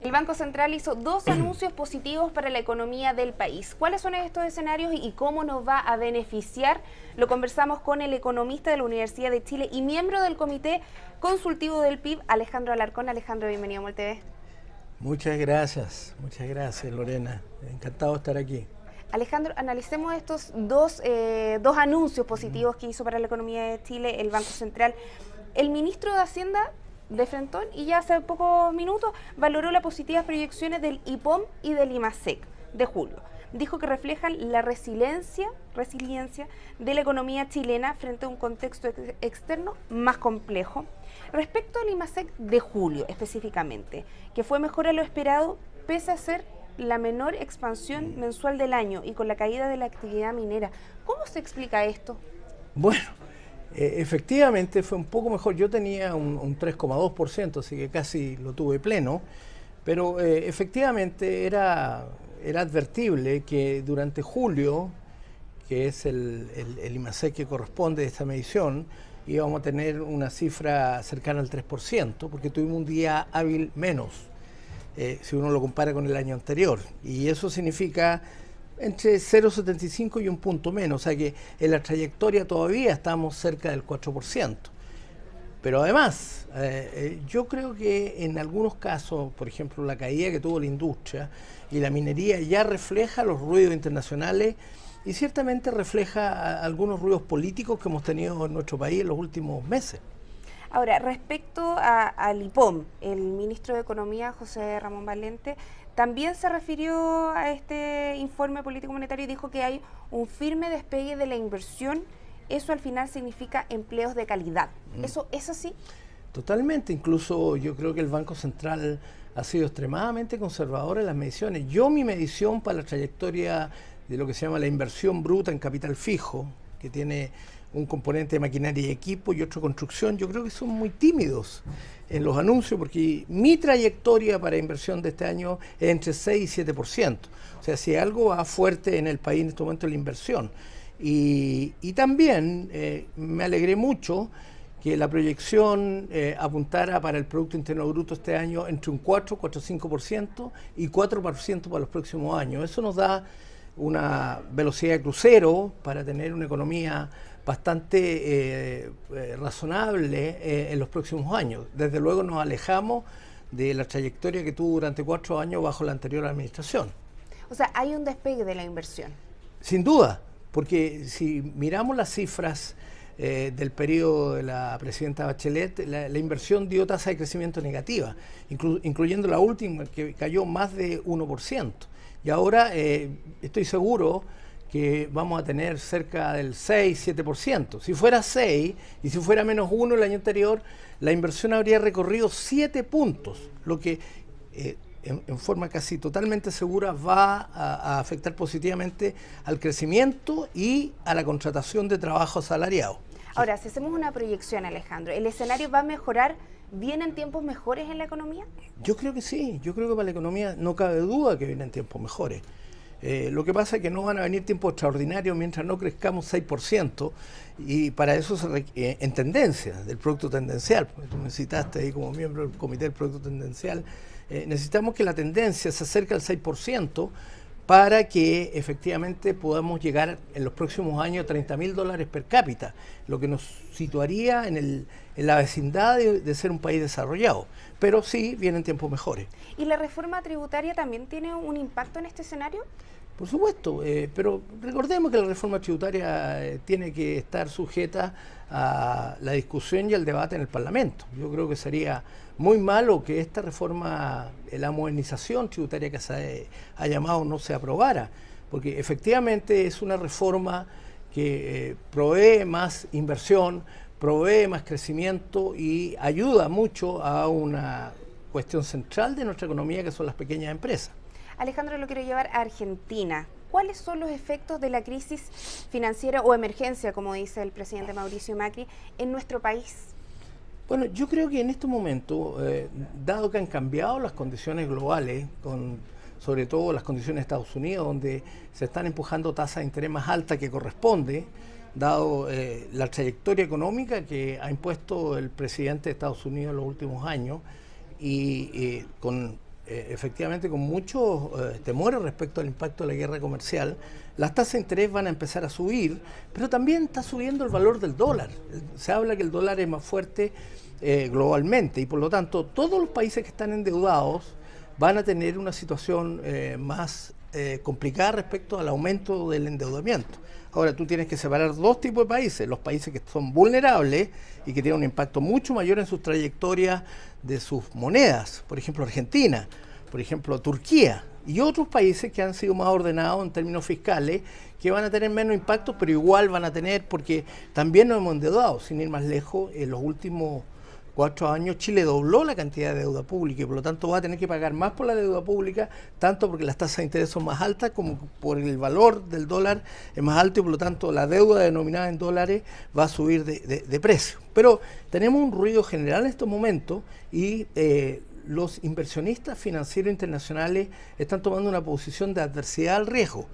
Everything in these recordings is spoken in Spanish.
El Banco Central hizo dos anuncios positivos para la economía del país. ¿Cuáles son estos escenarios y cómo nos va a beneficiar? Lo conversamos con el economista de la Universidad de Chile y miembro del Comité Consultivo del PIB, Alejandro Alarcón. Alejandro, bienvenido a MOL TV. Muchas gracias Lorena. Encantado de estar aquí. Alejandro, analicemos estos dos anuncios positivos que hizo para la economía de Chile el Banco Central. El ministro de Hacienda de Frentón, y ya hace pocos minutos, valoró las positivas proyecciones del IPOM y del IMASEC de julio. Dijo que reflejan la resiliencia de la economía chilena frente a un contexto externo más complejo. Respecto al IMASEC de julio específicamente, que fue mejor a lo esperado pese a ser la menor expansión mensual del año y con la caída de la actividad minera. ¿Cómo se explica esto? Bueno, efectivamente fue un poco mejor. Yo tenía un 3,2%, así que casi lo tuve pleno, pero efectivamente era advertible que durante julio, que es el IMASEC que corresponde a esta medición, íbamos a tener una cifra cercana al 3%, porque tuvimos un día hábil menos, si uno lo compara con el año anterior. Y eso significa entre 0,75 y un punto menos, o sea que en la trayectoria todavía estamos cerca del 4%. Pero además, yo creo que en algunos casos, por ejemplo, la caída que tuvo la industria y la minería ya refleja los ruidos internacionales y ciertamente refleja algunos ruidos políticos que hemos tenido en nuestro país en los últimos meses. Ahora, respecto al IPOM, el ministro de Economía, José Ramón Valente, también se refirió a este informe político monetario y dijo que hay un firme despegue de la inversión. Eso al final significa empleos de calidad. ¿Eso es así? Totalmente. Incluso yo creo que el Banco Central ha sido extremadamente conservador en las mediciones. Mi medición para la trayectoria de lo que se llama la inversión bruta en capital fijo, que tiene un componente de maquinaria y equipo y otro construcción, yo creo que son muy tímidos en los anuncios, porque mi trayectoria para inversión de este año es entre 6 y 7%. O sea, si algo va fuerte en el país en este momento es la inversión. Y también me alegré mucho que la proyección apuntara para el Producto Interno Bruto este año entre un 4,5% y 4% para los próximos años. Eso nos da una velocidad de crucero para tener una economía bastante razonable en los próximos años. Desde luego nos alejamos de la trayectoria que tuvo durante 4 años bajo la anterior administración. O sea, hay un despegue de la inversión. Sin duda, porque si miramos las cifras del periodo de la presidenta Bachelet, la inversión dio tasa de crecimiento negativa, incluyendo la última, que cayó más de 1%. Y ahora estoy seguro que vamos a tener cerca del 6-7%. Si fuera 6 y si fuera menos 1 el año anterior, la inversión habría recorrido 7 puntos, lo que en forma casi totalmente segura va a afectar positivamente al crecimiento y a la contratación de trabajo asalariado. Ahora, si hacemos una proyección, Alejandro, ¿el escenario va a mejorar? ¿Vienen tiempos mejores en la economía? Yo creo que sí, yo creo que para la economía no cabe duda que vienen tiempos mejores. Lo que pasa es que no van a venir tiempos extraordinarios mientras no crezcamos 6%, y para eso en tendencia, del producto tendencial, porque tú me citaste ahí como miembro del Comité del Producto Tendencial, necesitamos que la tendencia se acerque al 6% para que efectivamente podamos llegar en los próximos años a $30.000 per cápita, lo que nos situaría en la vecindad de ser un país desarrollado. Pero sí, vienen tiempos mejores. ¿Y la reforma tributaria también tiene un impacto en este escenario? Por supuesto, pero recordemos que la reforma tributaria tiene que estar sujeta a la discusión y al debate en el Parlamento. Yo creo que sería muy malo que esta reforma, la modernización tributaria que se ha llamado, no se aprobara, porque efectivamente es una reforma que provee más inversión, provee más crecimiento y ayuda mucho a una cuestión central de nuestra economía, que son las pequeñas empresas. Alejandro, lo quiero llevar a Argentina. ¿Cuáles son los efectos de la crisis financiera o emergencia, como dice el presidente Mauricio Macri, en nuestro país? Bueno, yo creo que en este momento, dado que han cambiado las condiciones globales, sobre todo las condiciones de Estados Unidos, donde se están empujando tasas de interés más altas que corresponde, dado la trayectoria económica que ha impuesto el presidente de Estados Unidos en los últimos años, y con efectivamente con muchos temores respecto al impacto de la guerra comercial, las tasas de interés van a empezar a subir, pero también está subiendo el valor del dólar. Se habla que el dólar es más fuerte globalmente y por lo tanto todos los países que están endeudados van a tener una situación más complicada respecto al aumento del endeudamiento. Ahora, tú tienes que separar dos tipos de países: los países que son vulnerables y que tienen un impacto mucho mayor en sus trayectorias de sus monedas, por ejemplo Argentina, por ejemplo Turquía, y otros países que han sido más ordenados en términos fiscales, que van a tener menos impacto, pero igual van a tener, porque también nos hemos endeudado. Sin ir más lejos, en los últimos 4 años Chile dobló la cantidad de deuda pública y por lo tanto va a tener que pagar más por la deuda pública, tanto porque las tasas de interés son más altas como por el valor del dólar es más alto y por lo tanto la deuda denominada en dólares va a subir de precio. Pero tenemos un ruido general en estos momentos y los inversionistas financieros internacionales están tomando una posición de adversidad al riesgo.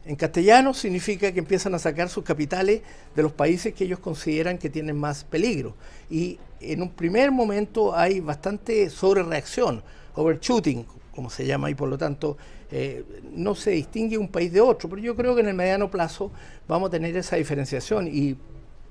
En castellano significa que empiezan a sacar sus capitales de los países que ellos consideran que tienen más peligro. Y en un primer momento hay bastante sobrereacción, overshooting, como se llama, y por lo tanto no se distingue un país de otro. Pero yo creo que en el mediano plazo vamos a tener esa diferenciación y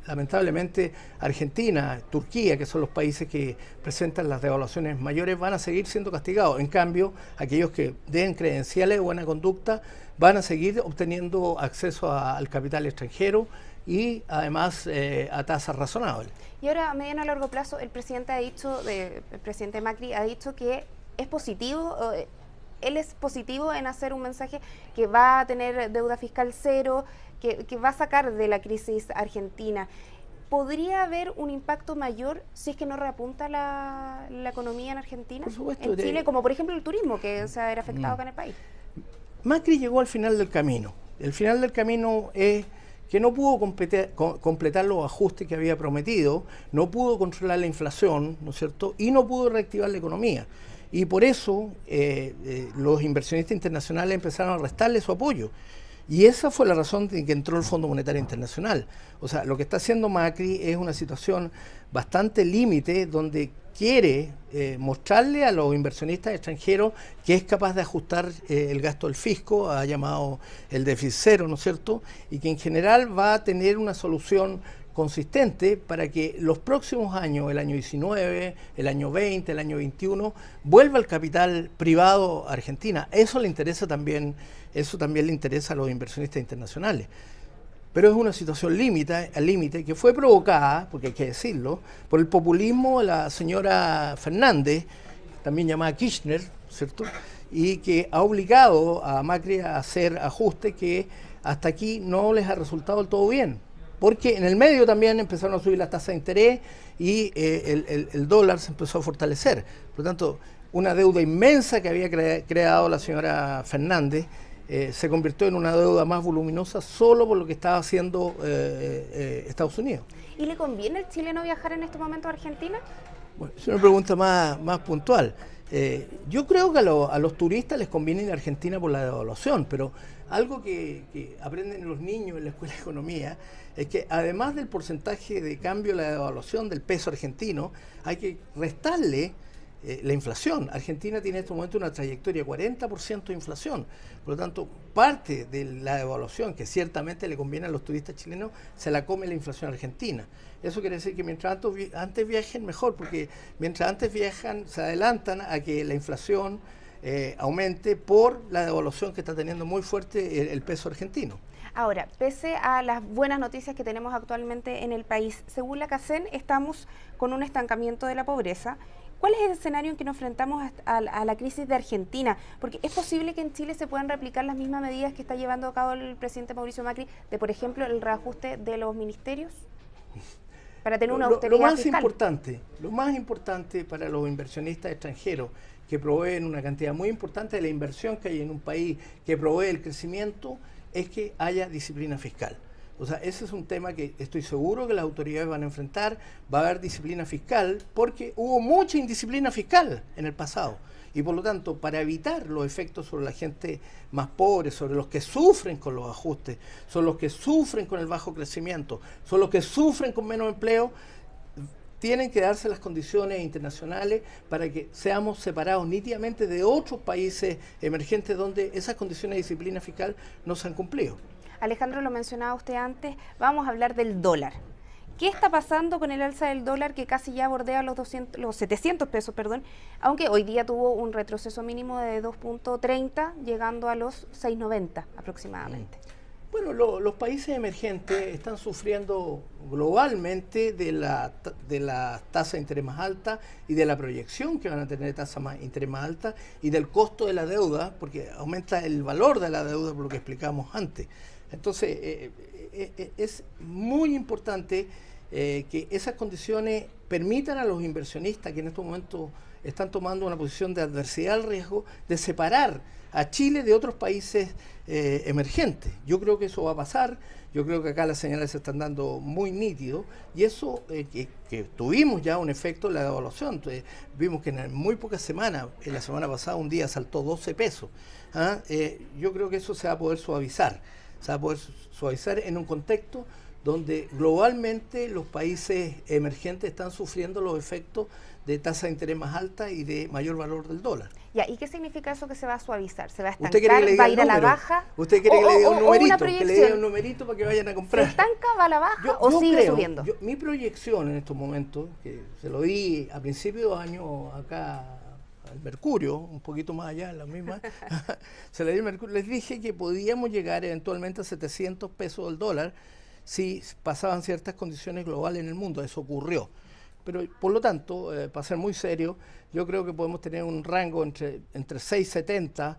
lamentablemente Argentina, Turquía, que son los países que presentan las devaluaciones mayores, van a seguir siendo castigados. En cambio, aquellos que den credenciales de buena conducta van a seguir obteniendo acceso al capital extranjero y además a tasas razonables. Y ahora, a mediano a largo plazo, el presidente Macri ha dicho que es positivo, él es positivo en hacer un mensaje que va a tener deuda fiscal cero, que va a sacar de la crisis argentina. ¿Podría haber un impacto mayor si es que no reapunta la economía en Argentina? Por supuesto, en Chile, como por ejemplo el turismo, que se ha ver afectado acá en el país. Macri llegó al final del camino. El final del camino es que no pudo completar los ajustes que había prometido, no pudo controlar la inflación, ¿no es cierto?, y no pudo reactivar la economía. Y por eso los inversionistas internacionales empezaron a restarle su apoyo. Y esa fue la razón de que entró el Fondo Monetario Internacional. O sea, lo que está haciendo Macri es una situación bastante límite donde quiere mostrarle a los inversionistas extranjeros que es capaz de ajustar el gasto del fisco, ha llamado el déficit cero, ¿no es cierto? Y que en general va a tener una solución consistente para que los próximos años, el año 19, el año 20, el año 21, vuelva el capital privado a Argentina. Eso le interesa también, eso también le interesa a los inversionistas internacionales. Pero es una situación al límite que fue provocada, porque hay que decirlo, por el populismo de la señora Fernández, también llamada Kirchner, ¿cierto? Y que ha obligado a Macri a hacer ajustes que hasta aquí no les ha resultado del todo bien. Porque en el medio también empezaron a subir las tasas de interés y el dólar se empezó a fortalecer. Por lo tanto, una deuda inmensa que había creado la señora Fernández se convirtió en una deuda más voluminosa solo por lo que estaba haciendo Estados Unidos. ¿Y le conviene al chileno viajar en este momento a Argentina? Bueno, es una pregunta más puntual. Yo creo que a los turistas les conviene ir a Argentina por la devaluación, pero algo que aprenden los niños en la escuela de economía es que además del porcentaje de cambio de la devaluación del peso argentino, hay que restarle la inflación. Argentina tiene en este momento una trayectoria de 40% de inflación. Por lo tanto, parte de la devaluación, que ciertamente le conviene a los turistas chilenos, se la come la inflación argentina. Eso quiere decir que mientras antes viajen, mejor, porque mientras antes viajan, se adelantan a que la inflación aumente por la devaluación que está teniendo muy fuerte el peso argentino. Ahora, pese a las buenas noticias que tenemos actualmente en el país, según la CACEN, estamos con un estancamiento de la pobreza. ¿Cuál es el escenario en que nos enfrentamos a la crisis de Argentina? Porque es posible que en Chile se puedan replicar las mismas medidas que está llevando a cabo el presidente Mauricio Macri, de, por ejemplo, el reajuste de los ministerios, para tener una austeridad fiscal. Lo más importante para los inversionistas extranjeros que proveen una cantidad muy importante de la inversión que hay en un país, que provee el crecimiento, es que haya disciplina fiscal. O sea, ese es un tema que estoy seguro que las autoridades van a enfrentar. Va a haber disciplina fiscal porque hubo mucha indisciplina fiscal en el pasado. Y por lo tanto, para evitar los efectos sobre la gente más pobre, sobre los que sufren con los ajustes, son los que sufren con el bajo crecimiento, son los que sufren con menos empleo, tienen que darse las condiciones internacionales para que seamos separados nítidamente de otros países emergentes donde esas condiciones de disciplina fiscal no se han cumplido. Alejandro, lo mencionaba usted antes, vamos a hablar del dólar. ¿Qué está pasando con el alza del dólar que casi ya bordea los 700 pesos, perdón, aunque hoy día tuvo un retroceso mínimo de 2.30, llegando a los 6.90 aproximadamente? Bueno, los países emergentes están sufriendo globalmente de la tasa de interés más alta y de la proyección que van a tener tasa de interés más alta y del costo de la deuda, porque aumenta el valor de la deuda por lo que explicamos antes. Entonces, es muy importante que esas condiciones permitan a los inversionistas que en estos momentos están tomando una posición de adversidad al riesgo de separar a Chile de otros países emergentes. Yo creo que eso va a pasar, yo creo que acá las señales se están dando muy nítidos y eso que tuvimos ya un efecto en la devaluación. Entonces, vimos que en muy pocas semanas, en la semana pasada un día saltó 12 pesos. Yo creo que eso se va a poder suavizar. Se va a poder suavizar en un contexto donde globalmente los países emergentes están sufriendo los efectos de tasa de interés más alta y de mayor valor del dólar. Ya, ¿y qué significa eso que se va a suavizar? ¿Se va a estancar? ¿Usted quiere que le diga ¿Va a ir a la baja? ¿Usted quiere que le diga un numerito? Que le diga un numerito para que vayan a comprar. ¿Se estanca, va a la baja o sigue subiendo? Mi proyección en estos momentos, que se lo di a principios de año acá al Mercurio, un poquito más allá, en la misma, se le di al Mercurio, les dije que podíamos llegar eventualmente a 700 pesos del dólar si pasaban ciertas condiciones globales en el mundo. Eso ocurrió. Pero, por lo tanto, para ser muy serio, yo creo que podemos tener un rango entre 670,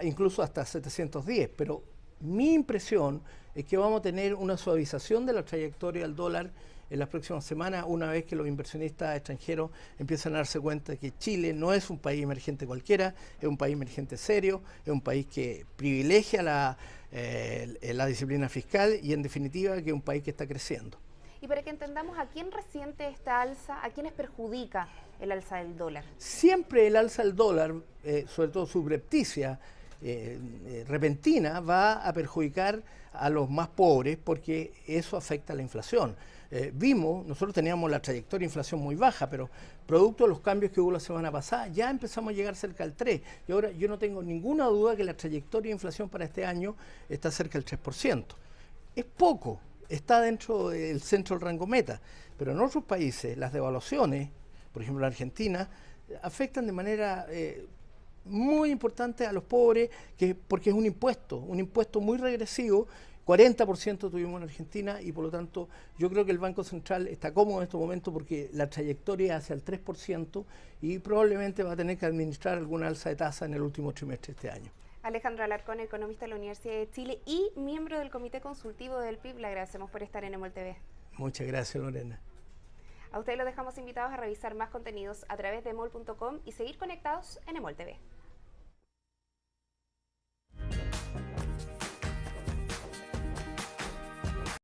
incluso hasta 710. Pero mi impresión es que vamos a tener una suavización de la trayectoria del dólar en las próximas semanas, una vez que los inversionistas extranjeros empiezan a darse cuenta de que Chile no es un país emergente cualquiera, es un país emergente serio, es un país que privilegia la disciplina fiscal y, en definitiva, que es un país que está creciendo. Y para que entendamos a quién resiente esta alza, ¿a quiénes perjudica el alza del dólar? Siempre el alza del dólar, sobre todo subrepticia, repentina, va a perjudicar a los más pobres porque eso afecta a la inflación. Nosotros teníamos la trayectoria de inflación muy baja, pero producto de los cambios que hubo la semana pasada, ya empezamos a llegar cerca del 3%. Y ahora yo no tengo ninguna duda que la trayectoria de inflación para este año está cerca del 3%. Es poco, está dentro del centro del rango meta, pero en otros países las devaluaciones, por ejemplo en Argentina, afectan de manera muy importante a los pobres, porque es un impuesto muy regresivo. 40% tuvimos en Argentina y, por lo tanto, yo creo que el Banco Central está cómodo en este momento porque la trayectoria es hacia el 3% y probablemente va a tener que administrar alguna alza de tasa en el último trimestre de este año. Alejandro Alarcón, economista de la Universidad de Chile y miembro del Comité Consultivo del PIB, le agradecemos por estar en EMOL TV. Muchas gracias, Lorena. A ustedes los dejamos invitados a revisar más contenidos a través de emol.com y seguir conectados en EMOL TV.